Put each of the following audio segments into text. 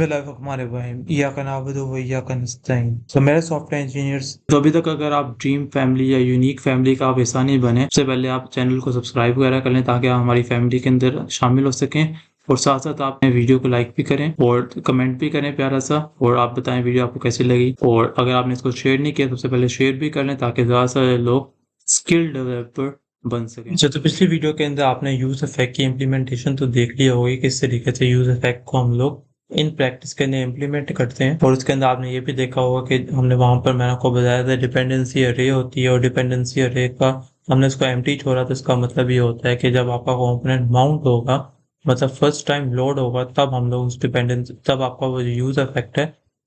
बिस्मिल्लाहिर्रहमानिर्रहीम इय्याका नअबुदु व इय्याका नस्तईन। तो मेरे सॉफ्टवेयर इंजीनियर्स, तो अभी तक अगर आप ड्रीम फैमिली या यूनिक फैमिली का आप हिस्सा नहीं बने, सबसे पहले आप चैनल को सब्सक्राइब वगैरह कर लें ताकि आप हमारी फैमिली के अंदर शामिल हो सकें। और साथ साथ आप वीडियो को लाइक भी करें और कमेंट भी करें प्यारा सा, और आप बताएं वीडियो आपको कैसी लगी। और अगर आपने इसको शेयर नहीं किया तो सबसे पहले शेयर भी कर लें ताकि ज़्यादा से ज़्यादा लोग स्किल डेवलपर बन सकें। अच्छा, तो पिछली वीडियो के अंदर आपने यूज इफेक्ट की इम्प्लीमेंटेशन तो देख लिया होगी, किस तरीके से यूज इफेक्ट को हम लोग इन प्रैक्टिस के अंदर इम्प्लीमेंट करते हैं। और उसके अंदर आपने ये भी देखा होगा कि हमने वहां पर मैंने आपको बताया था डिपेंडेंसी अरे होती है, और डिपेंडेंसी अरे का हमने उसको एम्प्टी छोड़ा, तो इसका मतलब ये होता है कि जब आपका कंपोनेंट माउंट होगा, मतलब फर्स्ट टाइम लोड होगा, तब हम लोग उस डिपेंडेंसी, तब आपका वो यूज इफेक्ट है,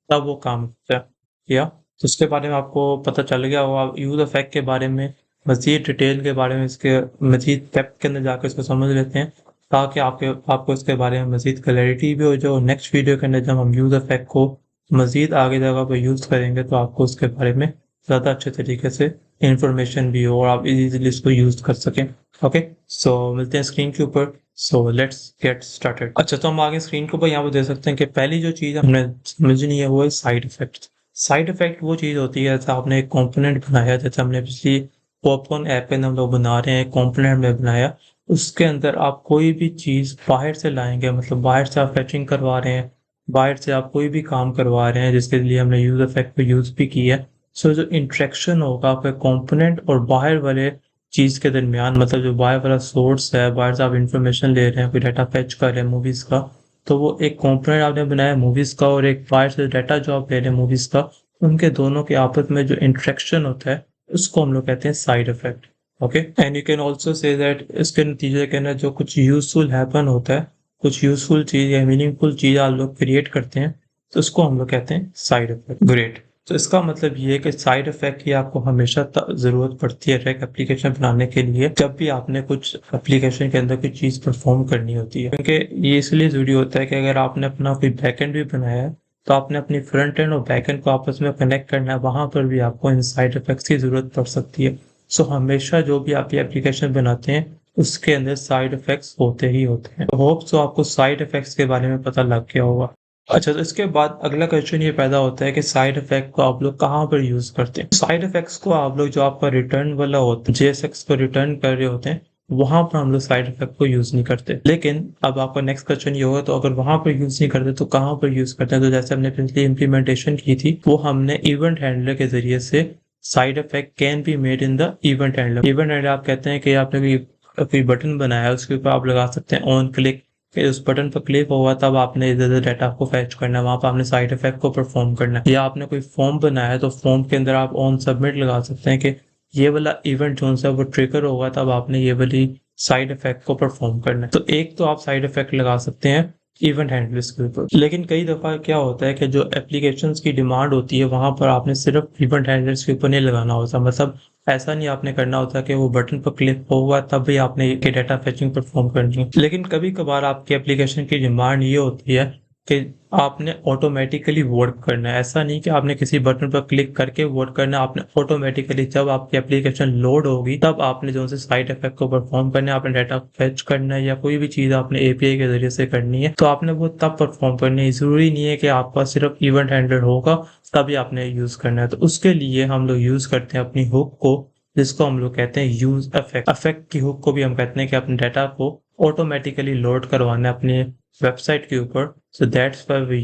तब वो काम करता है। या तो उसके बारे में आपको पता चल गया होगा। यूज इफेक्ट के बारे में मजीद डिटेल के बारे में, इसके मजीद डेप्थ के अंदर जाकर इसको समझ लेते हैं ताकि आपको इसके बारे में मजीद क्लैरिटी भी हो जाए। नेक्स्ट वीडियो के अंदर जब हम यूज इफेक्ट को मजीद आगे जगह पर यूज करेंगे तो आपको उसके बारे में ज़्यादा अच्छे तरीके से इंफॉर्मेशन भी हो और आप इजीली इसको यूज कर सकें। ओके, सो मिलते हैं स्क्रीन के ऊपर। So let's get started. अच्छा, तो हम आगे स्क्रीन के ऊपर यहाँ पर देख सकते हैं कि पहली जो चीज़ हमने समझनी है वो है साइड इफेक्ट। साइड इफेक्ट वो चीज़ होती है जैसे आपने एक कंपोनेंट बनाया, जैसे हमने पिछली पॉपकॉर्न ऐप के अंदर हम लोग बना रहे हैं, कंपोनेंट में बनाया, उसके अंदर आप कोई भी चीज़ बाहर से लाएंगे, मतलब बाहर से आप फैचिंग करवा रहे हैं, बाहर से आप कोई भी काम करवा रहे हैं जिसके लिए हमने यूज इफेक्ट को यूज भी किया है। सो जो इंट्रैक्शन होगा आपके कंपोनेंट और बाहर वाले चीज़ के दरमियान, मतलब जो बाहर वाला सोर्स है, बाहर से आप इंफॉर्मेशन ले रहे हैं, कोई डाटा फैच कर रहे हैं मूवीज़ का, तो वो एक कंपोनेंट आपने बनाया मूवीज़ का, और एक बाहर से डाटा जो आप ले रहे हैं मूवीज़ का, उनके दोनों के आपस में जो इंट्रैक्शन होता है उसको हम लोग कहते हैं side effect. Okay, and you can also say that इसके नतीजे के अंदर जो कुछ यूजफुल हैपन होता है, कुछ यूजफुल चीज या मीनिंगफुल चीज आप लोग क्रिएट करते हैं, तो उसको हम लोग कहते हैं साइड इफेक्ट। ग्रेट, तो इसका मतलब ये है कि साइड इफेक्ट की आपको हमेशा जरूरत पड़ती है एक एप्लीकेशन बनाने के लिए, जब भी आपने कुछ एप्लीकेशन के अंदर कोई चीज परफॉर्म करनी होती है। क्योंकि ये इसलिए जरूरी होता है कि अगर आपने अपना कोई बैकएंड भी बनाया है तो आपने अपनी फ्रंट एंड और बैक एंड को आपस में कनेक्ट करना है, वहां पर भी आपको इन साइड इफेक्ट्स की जरूरत पड़ सकती है। सो हमेशा जो भी आप ये एप्लीकेशन बनाते हैं उसके अंदर साइड इफेक्ट्स होते ही होते हैं। होप सो आपको साइड इफेक्ट्स के बारे में पता लग गया होगा। अच्छा, तो इसके बाद अगला क्वेश्चन ये पैदा होता है कि साइड इफेक्ट को आप लोग कहाँ पर यूज करते हैं। साइड इफेक्ट्स को आप लोग जो आपका रिटर्न वाला होता है, JSX को रिटर्न कर रहे होते हैं, वहां पर हम लोग साइड इफेक्ट को यूज नहीं करते। लेकिन अब आपका नेक्स्ट क्वेश्चन ये होगा, तो अगर वहां पर यूज नहीं करते तो कहाँ पर यूज करते हैं। तो जैसे हमने पिछली इंप्लीमेंटेशन की थी, वो हमने इवेंट हैंडलर के जरिए से side effect can be made in the event handler. Event handler आप कहते हैं कि आपने कोई बटन बनाया है, उसके ऊपर आप लगा सकते हैं ऑन क्लिक, फिर उस बटन पर क्लिक होगा तब आपने इधर डाटा को फैच करना है, वहां पर आपने साइड इफेक्ट को परफॉर्म करना है। या आपने कोई फॉर्म बनाया है तो फॉर्म के अंदर आप ऑन सबमिट लगा सकते हैं कि ये वाला इवेंट जो है वो ट्रिगर होगा, तब आपने ये वाली साइड इफेक्ट को परफॉर्म करना है। तो एक तो आप साइड इफेक्ट लगा सकते हैं इवेंट हैंडलर्स के ऊपर, लेकिन कई दफा क्या होता है कि जो एप्लीकेशंस की डिमांड होती है वहां पर आपने सिर्फ इवेंट हैंडलर्स के ऊपर नहीं लगाना होता। मतलब ऐसा नहीं आपने करना होता कि वो बटन पर क्लिक होगा तब भी आपने ये डाटा फैचिंग परफॉर्म करनी है। लेकिन कभी कभार आपकी एप्लीकेशन की डिमांड ये होती है कि आपने ऑटोमेटिकली वर्क करना है। ऐसा नहीं कि आपने किसी बटन पर क्लिक करके वर्क करना है, आपने ऑटोमेटिकली जब आपकी एप्लीकेशन लोड होगी तब आपने जो से साइड इफेक्ट को परफॉर्म करना है, आपने डाटा फेच करना है, या कोई भी चीज आपने API के जरिए से करनी है तो आपने वो तब परफॉर्म करनी है। जरूरी नहीं है कि आपका सिर्फ इवेंट हैंडलर होगा तभी आपने यूज करना है। तो उसके लिए हम लोग यूज करते हैं अपनी हुक को, जिसको हम लोग कहते हैं यूज इफेक्ट। इफेक्ट की हुक को भी हम कहते हैं कि अपने डाटा को ऑटोमेटिकली लोड करवाना है अपने वेबसाइट के ऊपर। So that's why we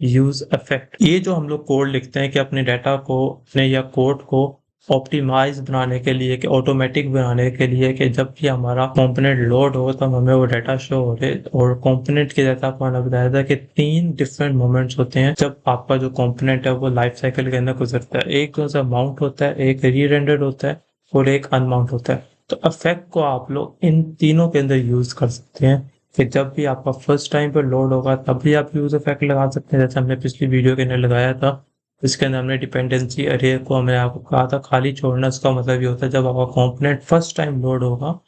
use effect. ये जो हम लोग कोड लिखते हैं कि अपने डाटा को, अपने या कोड को ऑप्टिमाइज बनाने के लिए, कि ऑटोमेटिक बनाने के लिए, कि जब भी हमारा कंपोनेंट लोड हो तब हमें वो डाटा शो हो रहे। और कंपोनेंट के जैसा आपको मैंने बताया था कि 3 डिफरेंट मोमेंट्स होते हैं जब आपका जो कंपोनेंट है वो लाइफ साइकिल के अंदर गुजरता है। एक जो सा माउंट होता है, एक री रेंडर्ड होता है, और एक अनमाउंट होता है। तो इफेक्ट को आप लोग इन तीनों के अंदर यूज कर सकते हैं कि जब भी आपका फर्स्ट टाइम पर लोड होगा तब भी आप यूज इफेक्ट लगा सकते हैं, जैसे हमने पिछली वीडियो के अंदर लगाया था। इसके अंदर हमने डिपेंडेंसी अरे को हमने आपको कहा था खाली छोड़ना। उसका मतलब ये होता है जब आपका कंपोनेंट फर्स्ट टाइम लोड होगा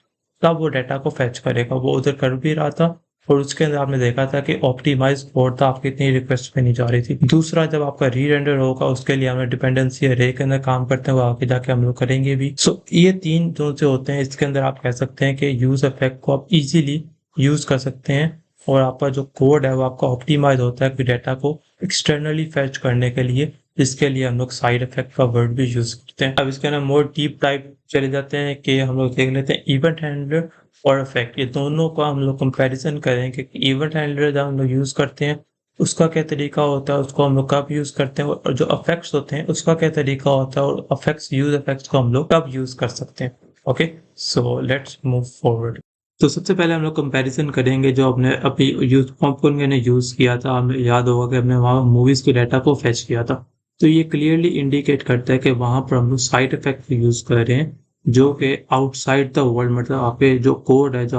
तब वो डाटा को फैच करेगा। वो उधर कर भी रहा था, और उसके अंदर आपने देखा था कि ऑप्टिमाइज कोड था, आपकी इतनी रिक्वेस्ट पे नहीं जा रही थी। दूसरा, जब आपका री रेंडर होगा उसके लिए हमने डिपेंडेंसी अरे के अंदर काम करते हैं, वो आगे जाके हम लोग करेंगे भी। सो ये 3 जो से होते हैं, इसके अंदर आप कह सकते हैं कि यूज इफेक्ट को आप इजीली यूज कर सकते हैं और आपका जो कोड है वो आपका ऑप्टिमाइज होता है कि डाटा को एक्सटर्नली फेच करने के लिए, जिसके लिए हम लोग साइड इफेक्ट का वर्ड भी यूज करते हैं। अब इसके अंदर मोर डीप डाइव चले जाते हैं कि हम लोग देख लेते हैं इवेंट हैंडलर और इफेक्ट, ये दोनों का हम लोग कंपैरिजन करेंगे कि इवेंट हैंडलर जब हम लोग यूज करते हैं उसका क्या तरीका होता है, उसको हम लोग कब यूज करते हैं, और जो इफेक्ट्स होते हैं उसका क्या तरीका होता है, और इफेक्ट्स को हम लोग कब यूज कर सकते हैं। Okay, so let's move forward. तो सबसे पहले हम लोग कंपैरिजन करेंगे जो अपने अभी यूज कॉम्पोन ने यूज किया था। हमें याद होगा कि हमने वहाँ मूवीज के डाटा को फेच किया था, तो ये क्लियरली इंडिकेट करता है कि वहां पर हम लोग साइड इफेक्ट यूज कर रहे हैं जो कि आउटसाइड द वर्ल्ड, मतलब आपके जो कोड है, जो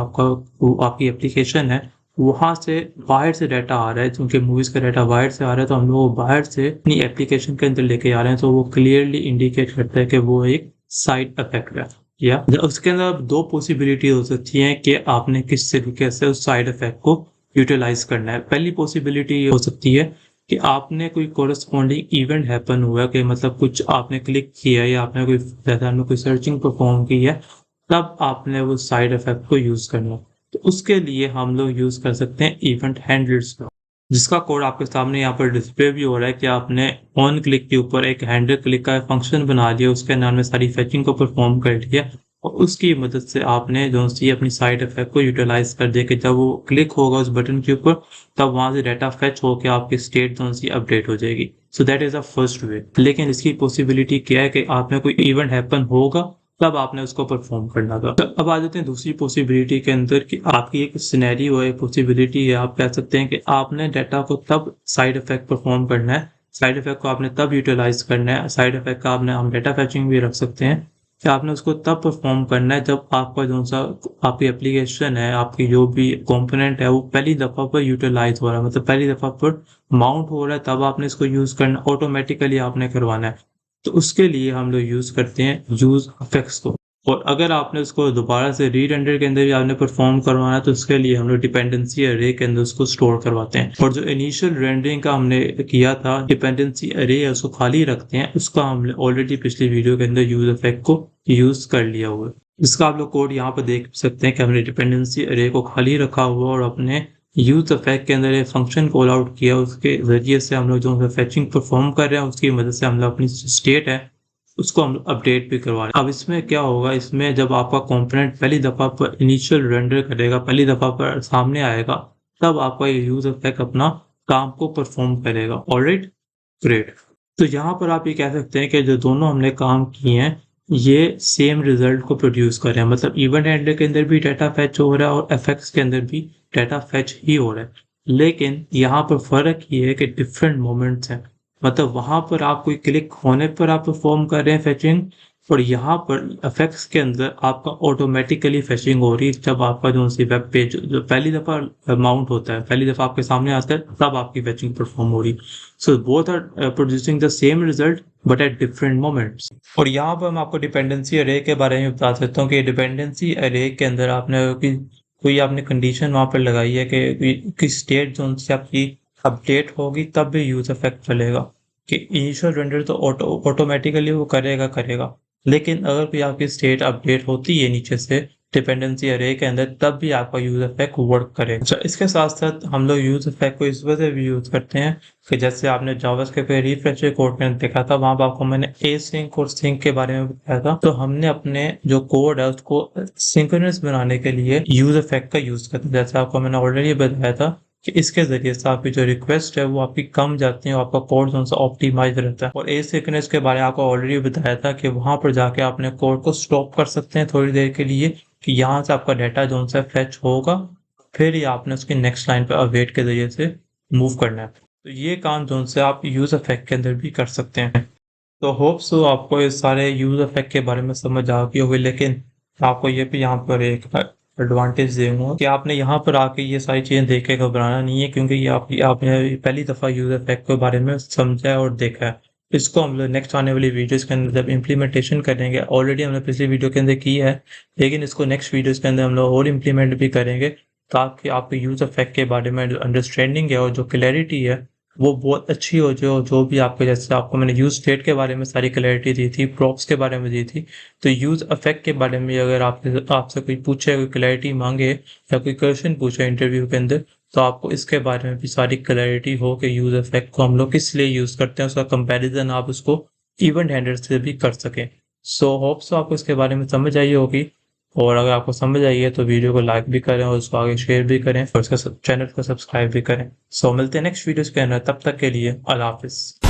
आपकी एप्लीकेशन है, वहां से बाहर से डाटा आ रहा है। क्योंकि मूवीज का डाटा बाहर से आ रहा है तो हम लोग बाहर से अपनी एप्लीकेशन के अंदर लेके आ रहे हैं, तो वो क्लियरली इंडिकेट करता है कि वो एक साइड इफेक्ट है। या उसके अंदर दो पॉसिबिलिटी हो सकती है कि आपने किस तरीके से उस साइड इफेक्ट को यूटिलाइज करना है। पहली पॉसिबिलिटी ये हो सकती है कि आपने कोई कोरस्पॉन्डिंग इवेंट हैपन हुआ, कि मतलब कुछ आपने क्लिक किया या आपने कोई जैसा कोई सर्चिंग परफॉर्म की है, तब आपने वो साइड इफेक्ट को यूज करना। तो उसके लिए हम लोग यूज कर सकते हैं इवेंट हैंडलर्स का, जिसका कोड आपके सामने यहाँ पर डिस्प्ले भी हो रहा है कि आपने ऑन क्लिक के ऊपर एक हैंडल क्लिक का फंक्शन बना लिया, उसके नाम में सारी फेचिंग को परफॉर्म कर लिया, और उसकी मदद से आपने जो सी अपनी साइड इफेक्ट को यूटिलाइज कर दिया कि जब वो क्लिक होगा उस बटन के ऊपर, तब वहां से डाटा फेच होकर आपकी स्टेट जो सी अपडेट हो जाएगी। So that is the first way. लेकिन इसकी पॉसिबिलिटी क्या है कि आप में कोई इवेंट हैपन होगा तब आपने उसको परफॉर्म करना था। तो अब आ जाते हैं दूसरी पॉसिबिलिटी के अंदर कि आपकी एक सिनेरियो है, पॉसिबिलिटी है, आप कह सकते हैं कि आपने डाटा को तब साइड इफेक्ट परफॉर्म करना है, साइड इफेक्ट को आपने तब यूटिलाइज करना है, साइड इफेक्ट का आपने हम डाटा फैचिंग भी रख सकते हैं कि आपने उसको तब परफॉर्म करना है जब आपका जो सा आपकी एप्लीकेशन है, आपकी जो भी कंपोनेंट है, वो पहली दफा पर यूटिलाइज हो रहा है, मतलब पहली दफा पर माउंट हो रहा है, तब आपने इसको यूज करना, ऑटोमेटिकली आपने करवाना है। तो उसके लिए हम लोग यूज करते हैं यूज इफेक्ट्स को। और अगर आपने उसको दोबारा से री रेंडर के अंदर भी आपने परफॉर्म करवाना है, तो उसके लिए हम लोग डिपेंडेंसी अरे के अंदर उसको स्टोर करवाते हैं। और जो इनिशियल रेंडरिंग का हमने किया था, डिपेंडेंसी अरे है, उसको खाली रखते हैं, उसका हमने ऑलरेडी पिछली वीडियो के अंदर यूज इफेक्ट को यूज कर लिया हुआ है। इसका आप लोग कोड यहाँ पर देख सकते हैं कि हमने डिपेंडेंसी अरे को खाली रखा हुआ और अपने यूज इफेक्ट के अंदर एक फंक्शन कॉल आउट किया, उसके जरिए से हम लोग जो फैचिंग परफॉर्म कर रहे हैं उसकी मदद से हम लोग अपनी स्टेट है उसको हम अपडेट भी करवा रहे हैं। अब इसमें क्या होगा, इसमें जब आपका कंपोनेंट पहली दफा पर इनिशियल रेंडर करेगा, पहली दफा पर सामने आएगा, तब आपका ये यूज इफेक्ट अपना काम को परफॉर्म करेगा। Alright, great. तो यहाँ पर आप ये कह सकते हैं कि जो दोनों हमने काम किए हैं ये सेम रिजल्ट को प्रोड्यूस कर रहे हैं, मतलब इवेंट हैंडलर के अंदर भी डाटा फैच हो रहा है और इफेक्ट्स के अंदर भी डाटा फैच ही हो रहा है। लेकिन यहाँ पर फर्क ये है कि डिफरेंट मोमेंट्स हैं, मतलब वहां पर आप कोई क्लिक होने पर आप परफॉर्म कर रहे हैं फैचिंग, और यहाँ पर इफेक्ट्स के अंदर आपका ऑटोमेटिकली फैचिंग हो रही है जब आपका जो सी वेब पेज जो पहली दफा माउंट होता है, पहली दफा आपके सामने आता है, तब आपकी फैचिंग परफॉर्म हो रही। So both are producing the same result but at different moments. और यहाँ पर मैं आपको डिपेंडेंसी अरे के बारे में बता सकता हूँ कि डिपेंडेंसी अरे के अंदर आपने कोई आपने कंडीशन वहां पर लगाई है कि स्टेट जोन से आपकी अपडेट होगी तब भी यूज इफेक्ट चलेगा, कि इनिशियल रेंडर तो ऑटोमेटिकली वो करेगा, लेकिन अगर कोई आपकी स्टेट अपडेट होती है नीचे से डिपेंडेंसी अरे के अंदर, तब भी आपका यूज इफेक्ट वर्क करेगा। अच्छा, इसके साथ साथ हम लोग यूज इफेक्ट को इस वजह से भी यूज करते हैं कि जैसे आपने जावास्क्रिप्ट के रिफ्रेश कोड में देखा था, वहां पर आपको मैंने एसिंक और सिंक के बारे में बताया था, तो हमने अपने जो कोड है उसको सिंक्रोनस बनाने के लिए यूज इफेक्ट का यूज करते हैं। जैसे आपको मैंने ऑलरेडी बताया था कि इसके जरिए से आपकी जो रिक्वेस्ट है वो आपकी कम जाती है और आपका कोड जो ऑप्टिमाइज रहता है। और एसिंक्रोनस के बारे में आपको ऑलरेडी बताया था कि वहां पर जाके आपने कोड को स्टॉप कर सकते हैं थोड़ी देर के लिए, कि यहाँ से आपका डाटा जो सा फेच होगा, फिर ही आपने उसकी नेक्स्ट लाइन पर अवेट के जरिए से मूव करना है। तो ये काम जो से आप यूज इफेक्ट के अंदर भी कर सकते हैं। तो होप सो आपको इस सारे यूज इफेक्ट के बारे में समझ आ गई होगी, लेकिन आपको ये भी यहाँ पर एक एडवांटेज दूंगा कि आपने यहाँ पर आके ये सारी चीजें देख के घबराना नहीं है, क्योंकि ये आपने पहली दफा यूज इफेक्ट के बारे में समझा है और देखा है। इसको हम लोग नेक्स्ट आने वाली वीडियोस के अंदर जब इम्प्लीमेंटेशन करेंगे, ऑलरेडी हमने पिछली वीडियो के अंदर की है, लेकिन इसको नेक्स्ट वीडियोस के अंदर हम लोग और इम्प्लीमेंट भी करेंगे, ताकि आपको यूज इफेक्ट के बारे में जो अंडरस्टैंडिंग है और जो क्लैरिटी है वो बहुत अच्छी हो जाए। जो भी आपके जैसे आपको मैंने यूज स्टेट के बारे में सारी क्लैरिटी दी थी, प्रॉप्स के बारे में दी थी, तो यूज इफेक्ट के बारे में अगर आपसे कोई पूछे, कोई क्लैरिटी मांगे या कोई क्वेश्चन पूछे इंटरव्यू के अंदर, तो आपको इसके बारे में भी सारी क्लैरिटी हो कि यूज इफेक्ट को हम लोग किस लिए यूज करते हैं, उसका कंपैरिजन आप उसको इवेंट हैंडलर से भी कर सकें। सो होप सो आपको इसके बारे में समझ आई होगी, और अगर आपको समझ आई है तो वीडियो को लाइक भी करें और उसको आगे शेयर भी करें और इसका चैनल को सब्सक्राइब भी करें। सो मिलते हैं नेक्स्ट वीडियोस के अंदर, तब तक के लिए अल्लाह हाफिज़।